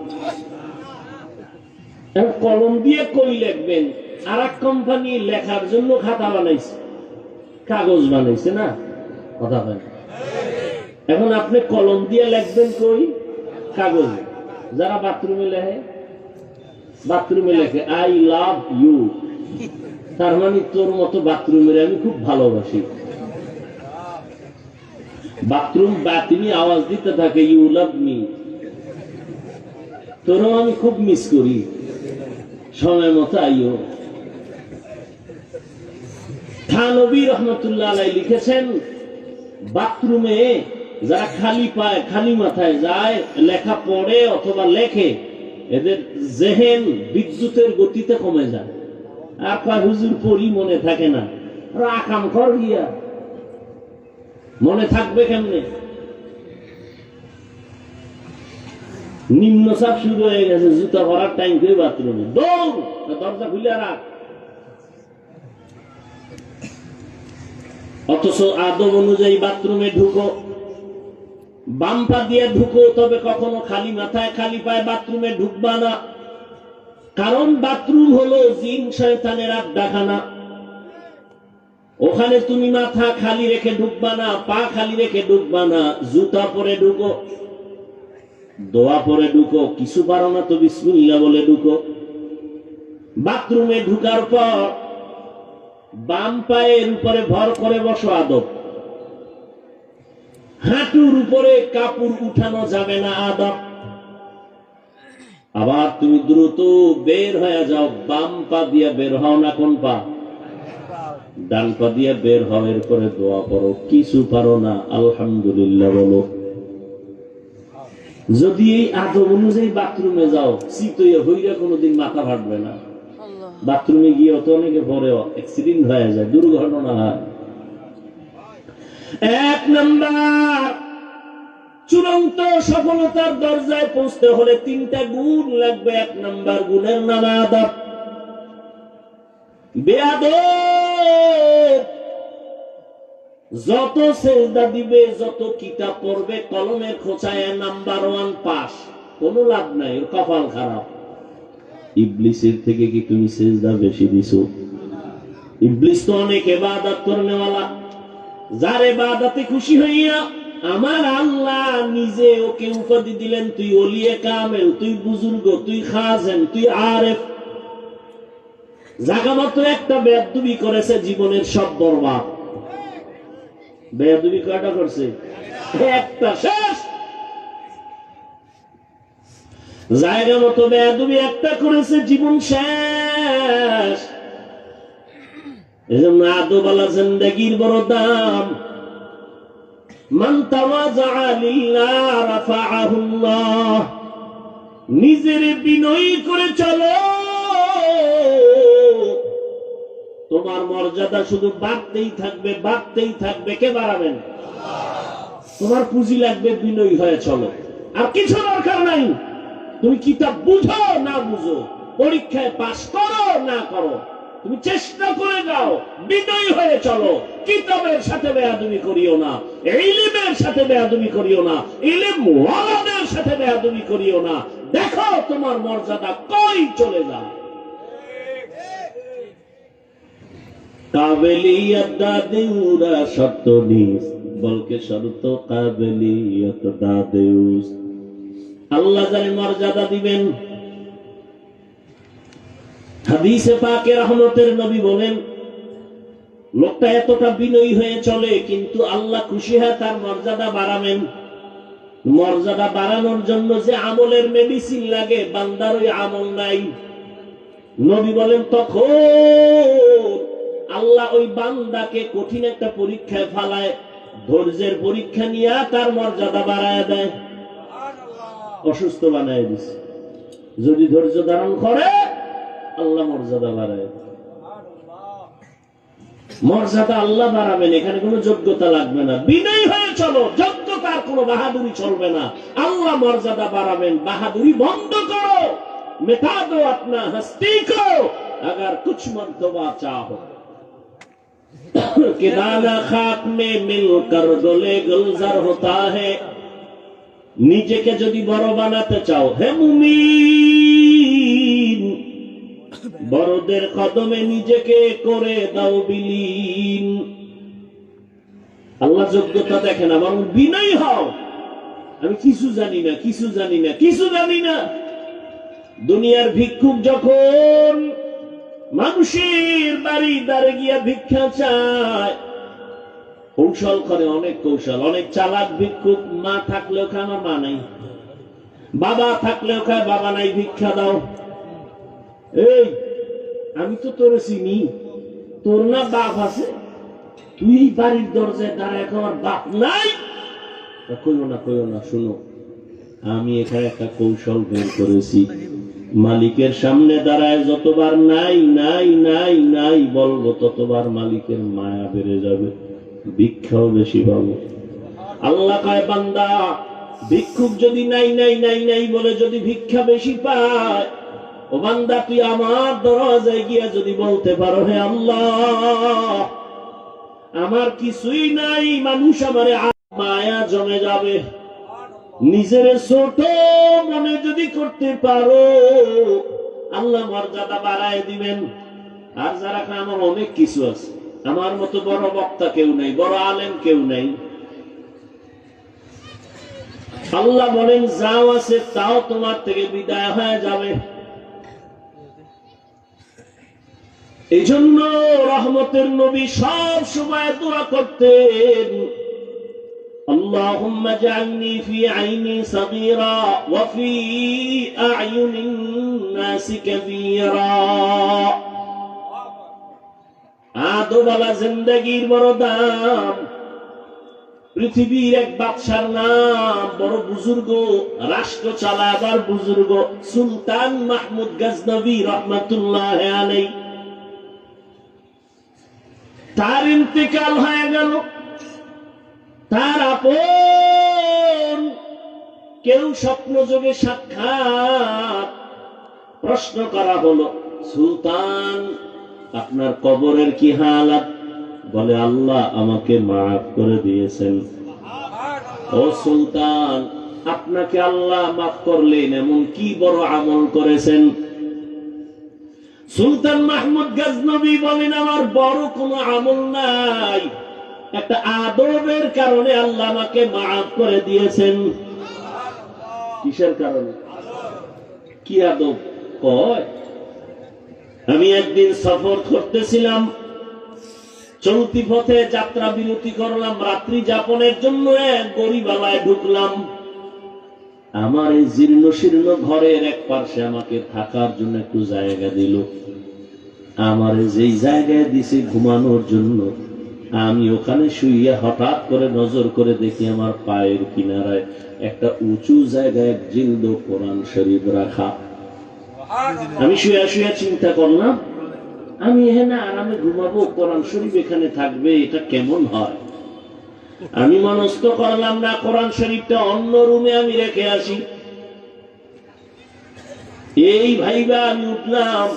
কলম দিয়ে কই লিখবেন? আর এক কোম্পানি লেখার জন্য খাতা বানাইছে, কাগজ বানাইছে না? কথা হয়। এখন আপনি কলম দিয়ে লিখবেন কই? কাগজে। যারা বাথরুমে লেখে, বাথরুমে লেখে আই লাভ ইউ, তার মানে তোর মতো বাথরুমের আমি খুব ভালোবাসি। বাথরুম বাতিনি আওয়াজ দিতে থাকে, ইউ লাভ মি, তোরও আমি খুব মিস করি, সময় মতো আইও। থানবী রহমতুল্লাহ আলাইহি লিখেছেন, বাথরুমে যারা খালি পায়, খালি মাথায় যায়, লেখা পড়ে অথবা লেখে, এদের জেহেন বিদ্যুতের গতিতে কমে যায়। আর কয় হুজুর পড়ি, মনে থাকে না। আকাম কর গিয়া, মনে থাকবে কেমনে? নিম্নচাপ শুরু হয়ে গেছে, জুতা ভরার টাইম করে বাথরুমে দৌড়, দরজা খুলে রাখ। অথচ আদব অনুযায়ী বাথরুমে ঢুকো, বাম পা দিয়ে ঢুকো, তবে কখনো খালি মাথায় খালি পায়ে বাথরুমে ঢুকবা না। কারণ বাথরুম হলো জিন শয়তানের আড্ডাখানা। ওখানে তুমি মাথা খালি রেখে ঢুকবা না, পা খালি রেখে ঢুকবা না। জুতা পরে ঢুকো, দোয়া পরে ঢুকো, কিছু পারো না তো বিসমিল্লাহ বলে ঢুকো। বাথরুমে ঢুকার পর বাম পায়ের উপরে ভর করে বসো, আদব। হাঁটুর উপরে কাপড় উঠানো যাবে না, আদব। আবার তুমি দ্রুত বের হয়ে যাও, বাম পা দিয়ে বের হও না, কোন পা? ডান পা দিয়ে বের হওয়ার পরে দোয়া করো, কিছু পারো না আলহামদুলিল্লাহ বলো। যদি এই আদব অনুযায়ী বাথরুমে যাও, চিতইয়া হইয়া কোনোদিন মাথা ফাটবে না। বাথরুমে গিয়ে তো অনেকে পরে অ্যাক্সিডেন্ট হয়ে যায়, দুর্ঘটনা হয়। 1 নাম্বার, চূড়ান্ত সফলতার দরজায় পৌঁছতে হলে 3টা গুণ লাগবে। 1 নাম্বার গুণের নাম আদব। বেয়াদব যত সেজদা দিবে, যত কিতাব পড়বে, কলমের খোঁচায় নাম্বার 1 পাস, কোনো লাভ নাই, ওর কপাল খারাপ। ইবলিসের থেকে কি তুমি সেজদা বেশি দিছো? ইবলিস তো অনেক ইবাদত করনেওয়ালা, যার ইবাদতে খুশি হইয়া আমার আল্লাহ নিজে ওকে উপাধি দিলেন, তুই ওলিয়ে কামেল, তুই বুজুর্গ, তুই খাজেন, তুই আরেফ। জাগা মাত্র একটা বেয়াদবি করেছে, জীবনের সব বরবাদ। বেয়াদবি কয়টা করছে? একটা, শেষ। জায়গা মতো বেয়াদবি একটা করেছে, জীবন শেষ। এজন্য আদবওয়ালা জিন্দেগির বড় দাম। মান তাওয়াযা লিল্লাহ রাফাআহুল্লাহ। নিজের বিনয়ী করে চলো, তোমার মর্যাদা শুধু বাড়তেই থাকবে, বাড়তেই থাকবে। কে বাড়াবেন? তোমার পুঁজি লাগবে, বিনয়ী হয়ে চলো, আর কিছু দরকার নাই। তুমি কিতাব বুঝো না বুঝো, পরীক্ষায় পাস করো না করো, তুমি চেষ্টা করে যাও, বিনয়ী হয়ে চলো। কিতাবের সাথে বেয়াদবি করিও না, ইলমের সাথে বেয়াদবি করিও না, ইলম ওয়ালাদের সাথে বেয়াদবি করিও না। দেখো তোমার মর্যাদা কই চলে যায়। কাবেলিয়ত দাদেউরা শর্ত নিস, বলকে শর্ত কাবেলিয়ত দাদেউস। আল্লাহ যারে মর্যাদা দিবেন। হাদিসে পাকে রহমতের নবী বলেন, লোকটা এতটা বিনয়ী হয়ে চলে, কিন্তু আল্লাহ খুশি হয় তার মর্যাদা বাড়াবেন। মর্যাদা বাড়ানোর জন্য যে আমলের মেডিসিন লাগে, বান্দার ওই আমল নাই। নবী বলেন, তখন আল্লাহ ওই বান্দাকে কঠিন একটা পরীক্ষায় ফালায়, ধৈর্যের পরীক্ষা নিয়ে তার মর্যাদা বাড়ায় দেয়, অসুস্থ বানায় দিচ্ছে। যদি ধৈর্য ধারণ করে, আল্লাহ মর্যাদা বাড়ায়। মর্যাদা আল্লাহ বাড়াবেন, এখানে কোনো যোগ্যতা লাগবে না। বিনয়ী হয়ে চলো, যোগ্যতার কোনো বাহাদুরি চলবে না। আল্লাহ মর্যাদা বাড়াবেন, বাহাদুরি বন্ধ করো। मिटा दो अपना हस्ती को अगर कुछ मर्तबा चाहो कि दाना खाक में मिलकर गले गुलजार होता है। নিজেকে যদি বড় বানাতে চাও, হে মুমিন, বড়দের কদমে নিজেকে করে দাও বিলীন। আল্লাহ যোগ্যতা দেখে না, বরং বিনয়ী হও। আমি কিছু জানি না, কিছু জানি না, কিছু জানি না। দুনিয়ার ভিক্ষুক যখন মানুষের বাড়ি দ্বারে গিয়া ভিক্ষা চায়, কৌশল করে, অনেক কৌশল। অনেক চালাক ভিক্ষুক, মা থাকলেও খায় আমার মা নাই, বাবা থাকলেও খায় বাবা নাই, ভিক্ষা দাও। এই আমি তো তোর চিনি, তোর না বাপ আছে, তুই বাড়ির দরজায় দাঁড়ায় আমার বাপ নাই। কইও না, কইও না, শুনো, আমি এখানে একটা কৌশল বের করেছি। মালিকের সামনে দাঁড়ায় যতবার নাই নাই নাই নাই বলবো, ততবার মালিকের মায়া বেড়ে যাবে, ভিক্ষাও বেশি পাবো। আল্লাহ কয়, বান্দা ভিক্ষুক যদি নাই নাই নাই নাই বলে যদি ভিক্ষা বেশি পায়, ও বান্দা তুই আমার দরজায় গিয়া যদি বলতে পারো, হে আল্লাহ আমার কিছুই নাই, মানুষ আমারে মায়া জমে যাবে। নিজের ছোট মনে যদি করতে পারো, আল্লাহ মর্যাদা বাড়ায় দিবেন। আর যারা আমার অনেক কিছু আছে, আমার মতো বড় বক্তা কেউ নাই, বড় আলেম কেউ নাই, আল্লাহ বলেন যাও আছে তাও তোমার থেকে বিদায় হয়ে যাবে। এই জন্য রহমতের নবী সব সময় দোয়া করতেন, اللهم اجعلني في عيني صغيرا وفي أعين الناس كبيرا। আদোবালা জিন্দেগির বড় দাম। পৃথিবীর এক বাদশার নাম, বড় বুজুর্গ, রাষ্ট্র চালাবার বুজুর্গ, সুলতান মাহমুদ গজনবী রহমাতুল্লাহ আলাইহি। তার ইন্তেকাল হয়ে গেল। তার আপন কেউ স্বপ্নযোগে সাক্ষাৎ, প্রশ্ন করা হলো, সুলতান আপনার কবরের কি হালাত? বলে আল্লাহ আমাকে মাফ করে দিয়েছেন। ও সুলতান, আপনাকে আল্লাহ মাফ করলেন, এমন কি বড় আমল করেছেন? সুলতান মাহমুদ গজনবী বলেন, আমার বড় কোনো আমল নাই, একটা আদবের কারণে আল্লাহ আমাকে মাফ করে দিয়েছেন। কিসের কারণে? কি আদব? কয় আমি একদিন সফর করতেছিলাম, চলতি পথে যাত্রা বিরতি করলাম, রাত্রি যাপনের জন্য এক গরিবালায় ঢুকলাম। আমার এই জীর্ণ শীর্ণ ঘরের এক পাশে আমাকে থাকার জন্য একটু জায়গা দিল। আমার যেই জায়গায় দিছে ঘুমানোর জন্য, আমি ওখানে শুইয়া হঠাৎ করে নজর করে দেখি আমার পায়ের কিনারায় একটা উঁচু জায়গায় জিলদ কোরআন শরীফ রাখা। আমি শুয়ে শুয়ে চিন্তা করলাম, আমি এখানে আরামে ঘুমাবো, কোরআন শরীফ এখানে থাকবে, এটা কেমন হয়? আমি মনস্থ করলাম না, কোরআন শরীফটা অন্য রুমে আমি রেখে আসি। এই ভাইবা আমি উঠলাম,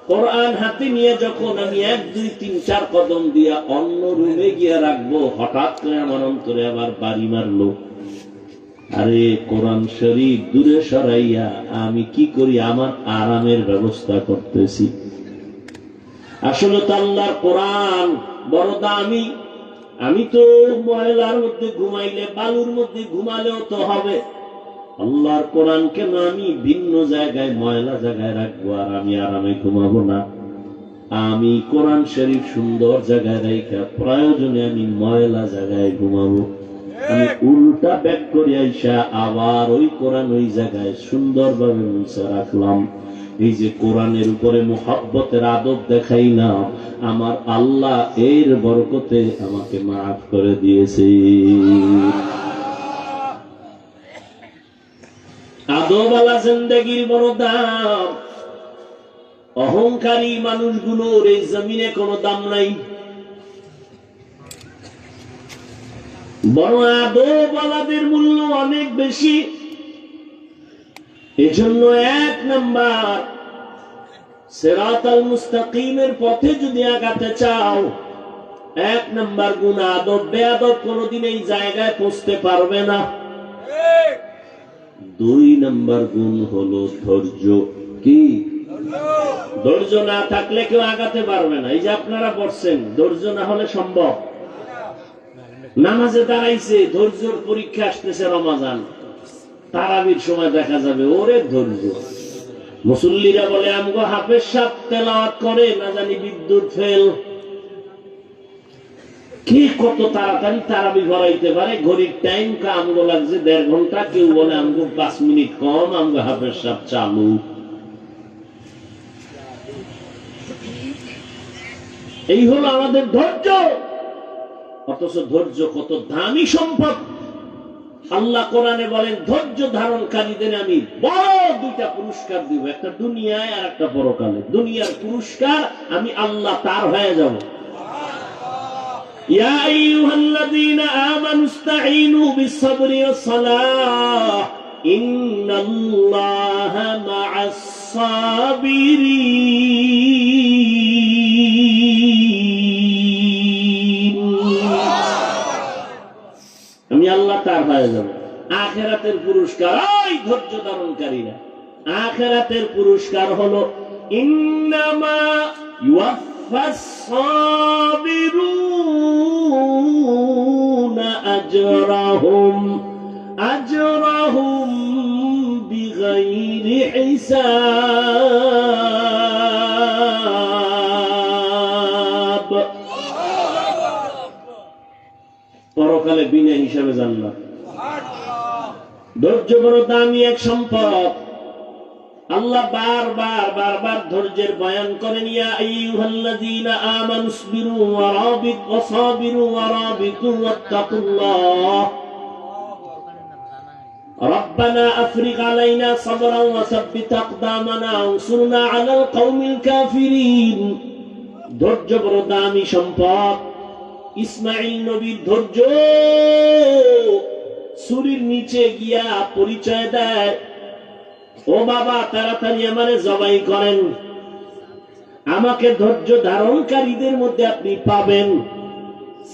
কোরআন হাতে নিয়ে যখন আমি 1 2 3 4 কদম দিয়া অন্য রুমে গিয়ে রাখবো, হঠাৎ করে আমার অন্তরে আবার বাড়ি মারলো। আরে কোরআন শরীফ দূরে সরাইয়া আমি কি করি, আমার আরামের ব্যবস্থা করতেছি। আসলে তো আল্লাহর কোরআন বড় দামি। আমি তো ময়লার মধ্যে ঘুমাইলে, বালুর মধ্যে ঘুমালেও তো হবে, আল্লাহর কোরআন কেন আমি ভিন্ন জায়গায় ময়লা জায়গায় রাখবো আর আমি আরামে ঘুমাবো না? আমি কোরআন শরীফ সুন্দর জায়গায় রাখা, প্রয়োজনে আমি ময়লা জায়গায় ঘুমাবো। আমি উল্টা ব্যাক করে আইসা আবার ওই কোরআন ওই জায়গায় সুন্দরভাবে মুছে রাখলাম। এই যে কোরআনের উপরে মুহাব্বতের আদব দেখাই না, আমার আল্লাহ এর বরকতে আমাকে মাফ করে দিয়েছে। আদবওয়ালা জিন্দেগির বড় দাম। অহংকারী মানুষগুলোর এই জমিনে কোনো দাম নাই, বড় আদবওয়ালাদের মূল্য অনেক বেশি। এজন্য 1 নাম্বার, সিরাতাল মুস্তাকিমের পথে যদি আগাতে চাও, 1 নাম্বার গুণ আদব। বেয়াদব কোনদিন এই জায়গায় পৌঁছতে পারবে না। 2 নাম্বার গুণ হলো ধৈর্য। কি? ধৈর্য না থাকলে কেউ আগাতে পারবে না। এই যে আপনারা পড়ছেন, ধৈর্য না হলে সম্ভব। নামাজে দাঁড়াইছে, ধৈর্যের পরীক্ষা আসতেছে, রমাজান তারাবির সময় দেখা যাবে ওরে ধৈর্য। মুসল্লিরা বলে আমগো হাফেজ সাহেব তেলাওয়াত করে, না জানি বিদ্যুৎ ফেল। কে কত তাড়াতাড়ি তারাবি ভরাইতে পারে? ঘড়ির টাইম আমগো লাগছে 1.5 ঘন্টা, কেউ বলে আমগো 5 মিনিট কম, আমগো হাফেজ সাহেব চালু। এই হলো আমাদের ধৈর্য। অথচ ধৈর্য কত দামি সম্পদ। আল্লাহ কোরআনে বলেন, ধৈর্য ধারণকারীদের আমি বড় 2টা পুরস্কার দিব, একটা দুনিয়ায় আর একটা পরকালে। দুনিয়ার পুরস্কার আমি আল্লাহ তার হয়ে যাব। ইয়া আইয়ুহাল্লাযীনা আমানু ইসতাঈনু বিস-সাবরি ওয়াস-সালাহ ইন্নাল্লাহা মা'আস সাবিরিন। আমি আল্লাহ তার হয়ে যাব। আখিরাতের পুরস্কার ওই ধৈর্য ধারণকারীরা। আখিরাতের পুরস্কার হলো ইন্নামা ইউওয়াফাস সাবিরুনা আজরাহুম বিগাইরি হিসাব। পরকালে বিনা হিসাবে জান্নাত। ধৈর্য বড় দামি এক সম্পদ। আল্লাহ বারবার ধৈর্যের বয়ান করেন, ইয়া আইয়ুহাল্লাযীনা আমানু ইসবিরু ওয়া রাবিতু ওয়া সাবিরু ওয়া রাবিতু ওয়াত্তাকুল্লাহ রব্বানা আফরিগ আলাইনা সাবরান ওয়া সাব্বিত আকদামানা ওয়ানসুরনা আলাল কওমিল কাফিরিন। ধৈর্য বড় দামি সম্পদ। ইসমাঈল নবীর ধৈর্য ছুরির নিচে গিয়া পরিচয় দেয়, ও বাবা তাড়াতাড়ি আমারে জবাই করেন, আমাকে ধৈর্য ধারণকারীদের মধ্যে আপনি পাবেন।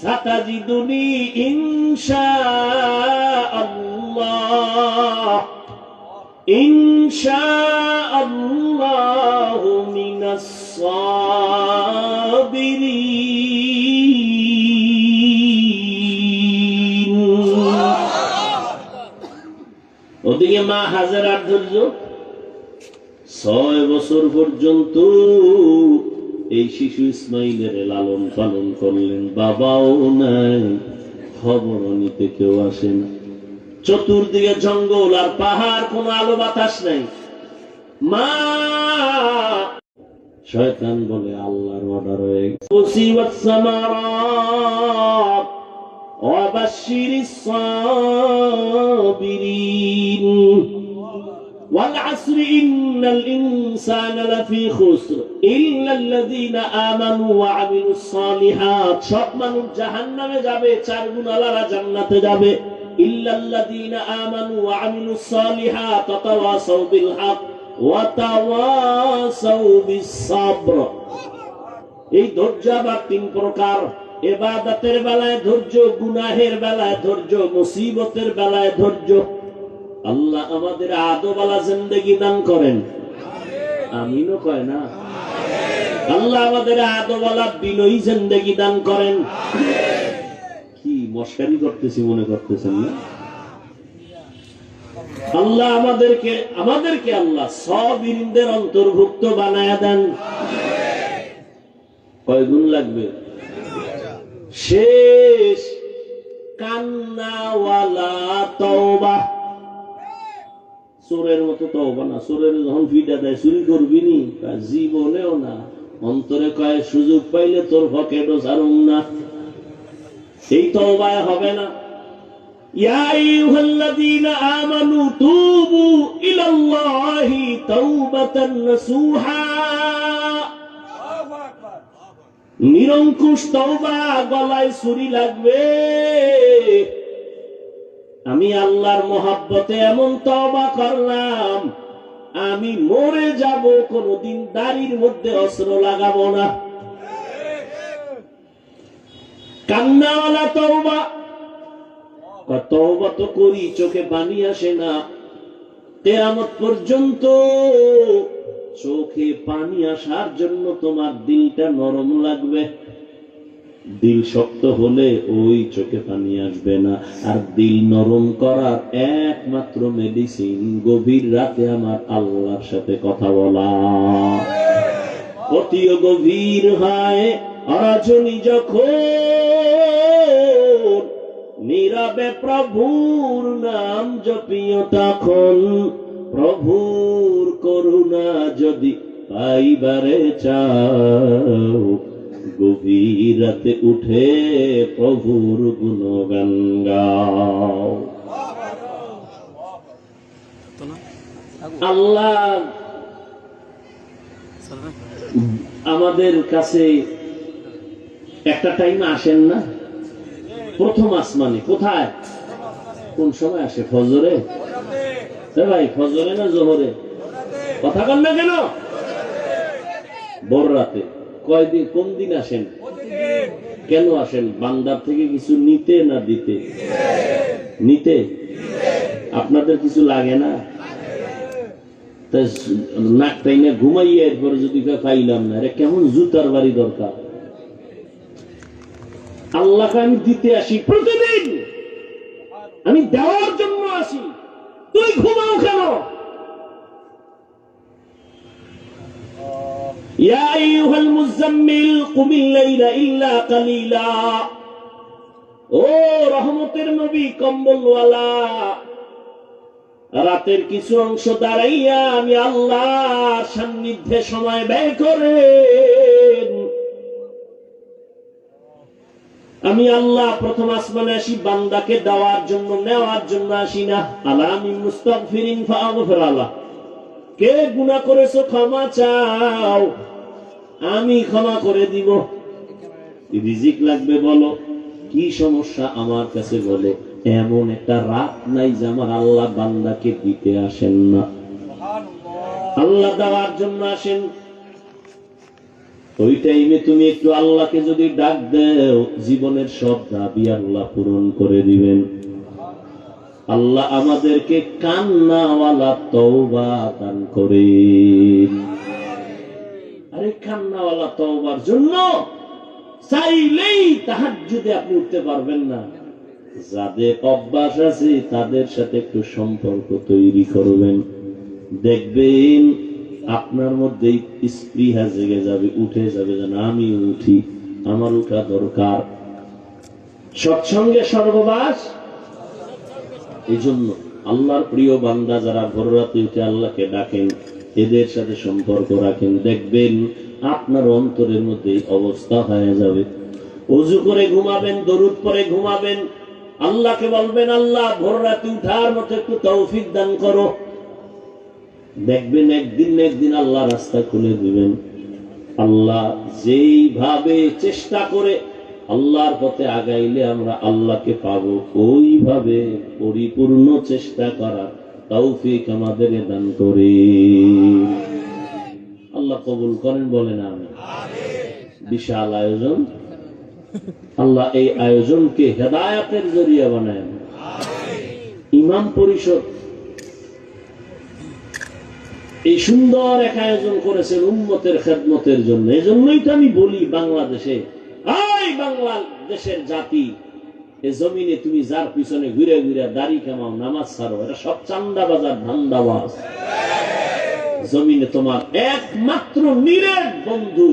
সাতাজিদুনি ইনশাআল্লাহু মিনাস সাবিরিন। ওদিকে মা হাজেরার ধৈর্য 6 বছর পর্যন্ত এই শিশু ইসমাইলের লালন পালন করলেন। বাবাও নাই, খবর নিতে কেউ আসে না। চতুর্দিকে জঙ্গল আর পাহাড়, কোনো আলো বাতাস নাই। মা, শয়তান বলে আল্লাহর অর্ডার হয়ে গেছে। মুসিবাত সামারাত ওয়া বাশশিরিস সাবিরিন ওয়াল আসরি ইন্নাল ইনসানা লাফি খুসর ইল্লাল্লাযীনা আমানু ওয়া আমিলুস সালিহাত। সব মানুষ জাহান্নামে যাবে, 4 গুণালারা জান্নাতে যাবে। ইল্লাল্লাযীনা আমানু ওয়া আমিলুস সালিহাত ওয়া তাওয়াসাউ বিল হক ওয়া তাওয়াসাউ বিস সাবর। এই ধৈর্য আবার 3 প্রকার। ইবাদতের বেলায় ধৈর্য, গুনাহের বেলায় ধৈর্য, মুসিবতের বেলায় ধৈর্য। আল্লাহ আমাদের আদোবালা জিন্দেগি দান করেন, আমিনও কয় না। আল্লাহ আমাদের আদোবালা বিনয়ী জিন্দেগি দান করেন। কি মশকারি করতেছি মনে করতেছেন না? আল্লাহ আমাদেরকে আল্লাহ সাবিরিনদের অন্তর্ভুক্ত বানায়া দেন। কয় গুণ লাগবে? শেষ কান্নাওয়ালা তওবা। চোরের মতো তওবা না। চোরের যখন ফিটা দেয় চুরি করবি নি, জীবনেও না। অন্তরে কয় সুযোগ পাইলে তোর পকেটও ছাড়ুম না। এই তওবায় হবে না। ইয়া আইয়ুহাল্লাযীনা আমানু তুবু ইলাল্লাহি তাওবাতান নাসুহা। নিরঙ্কুশ তওবা, গলায় ছুরি লাগবে। আমি আল্লাহর মহব্বতে এমন তওবা করলাম, আমি মরে যাব, কোনদিন দাড়ির মধ্যে অস্ত্র লাগাবো না। কান্নাওয়ালা তওবা। তওবা তো করি, চোখে পানি আসে না। কিয়ামত পর্যন্ত চোখে পানি আসার জন্য তোমার দিলটা নরম লাগবে। দিল শক্ত হলে ওই চোখে পানি আসবে না। আর দিল নরম করার একমাত্র মেডিসিন গভীর রাতে আমার আল্লাহর সাথে কথা বলা। অতি গভীর হয় রজনী যখন, নীরবে প্রভুর নাম জপিও তখন। প্রভুর করুণা যদি পাইবারে চাও, গভীর রাতে উঠে প্রভুর গুণগান গাও। আল্লাহ আমাদের কাছে একটা টাইম আসেন না? প্রথম আসমানে। কোথায়? কোন সময় আসে? ফজরে? ভাই ফজরে না জোহরে? কথা বল না কেন? ভোর রাতে। কয়দিন, কোন দিন আসেন? কেন আসেন? বান্দার থেকে কিছু নিতে না দিতে? নিতে। আপনাদের কিছু লাগে না? নাক টাইনে ঘুমাইয়ে এরপরে যদি পাইলাম না, এটা কেমন জুতার বাড়ি দরকার। আল্লাহকে আমি দিতে আসি প্রতিদিন, আমি দেওয়ার জন্য আসি। তুই ঘুমাও কেন? ইয়া আইয়ুহাল মুযাম্মিল কুমিল লাইলা ইল্লা কালিলা। ও রহমতের নবী, কম্বলওয়ালা, রাতের কিছু অংশ দাঁড়াইয়া আমি আল্লাহর সান্নিধ্যে সময় ব্যয় করেন। আমি আল্লাহ প্রথম আসমানে আসি বান্দাকে দেওয়ার জন্য, নেওয়ার জন্য আসি না। আলামি মুস্তাগফিরিন ফাগফির আলাহ। কে গুনাহ করেছো ক্ষমা চাও, আমি ক্ষমা করে দিব। রিজিক লাগবে বলো, কি সমস্যা আমার কাছে বলো। এমন একটা রাত নাই যে আমার আল্লাহ বান্দাকে দিতে আসেন না। আল্লাহ দেওয়ার জন্য আসেন। ওই টাইমে তুমি একটু আল্লাহকে যদি ডাক দাও, জীবনের সব দাবি আল্লাহ পূরণ করে দিবেন। আল্লাহ আমাদেরকে কান্নাওয়ালা তওবা দান করেন। আরে কান্নাওয়ালা তওবার জন্য চাইলেই তাহাজ্জুদে আপনি উঠতে পারবেন না। যাদের অভ্যাস আছে তাদের সাথে একটু সম্পর্ক তৈরি করবেন, দেখবেন আপনার মধ্যে স্পৃহা জেগে যাবে, উঠে যাবে যে না আমি উঠি, আমার উঠা দরকার। সৎসঙ্গে স্বর্গবাস। এই জন্য আল্লাহর প্রিয় বান্দা যারা ভোর রাতে উঠে আল্লাহকে ডাকেন, এদের সাথে সম্পর্ক রাখেন, দেখবেন আপনার অন্তরের মধ্যে অবস্থা হয়ে যাবে। ওযু করে ঘুমাবেন, দরুদ পরে ঘুমাবেন, আল্লাহকে বলবেন আল্লাহ ভোর রাতে উঠার মতো একটু তৌফিক দান করো। দেখবেন একদিন না একদিন আল্লাহ রাস্তা খুলে দিবেন। আল্লাহ যেইভাবে চেষ্টা করে আল্লাহর পথে আগাইলে আমরা আল্লাহকে পাবো, ওইভাবে পরিপূর্ণ চেষ্টা করার তৌফিক আমাদের দান করে। আল্লাহ কবুল করেন, বলেন আমিন। বিশাল আয়োজন, আল্লাহ এই আয়োজনকে হেদায়েতের জরিয়া বানায়। ইমাম পরিষদ এই সুন্দর এক আয়োজন করেছেন উম্মতের খেদমতের জন্য। এজন্যই তো আমি বলি বাংলাদেশে, বাংলাদেশের জাতি এ জমিনে তুমি যার পিছনে ঘুরে ঘুরে দাড়ি কামাও, নামাজ ছাড়ো, এরা সব চান্দাবাজার ধান্দাবাজ। জমিনে তোমার একমাত্র নিরেট বন্ধু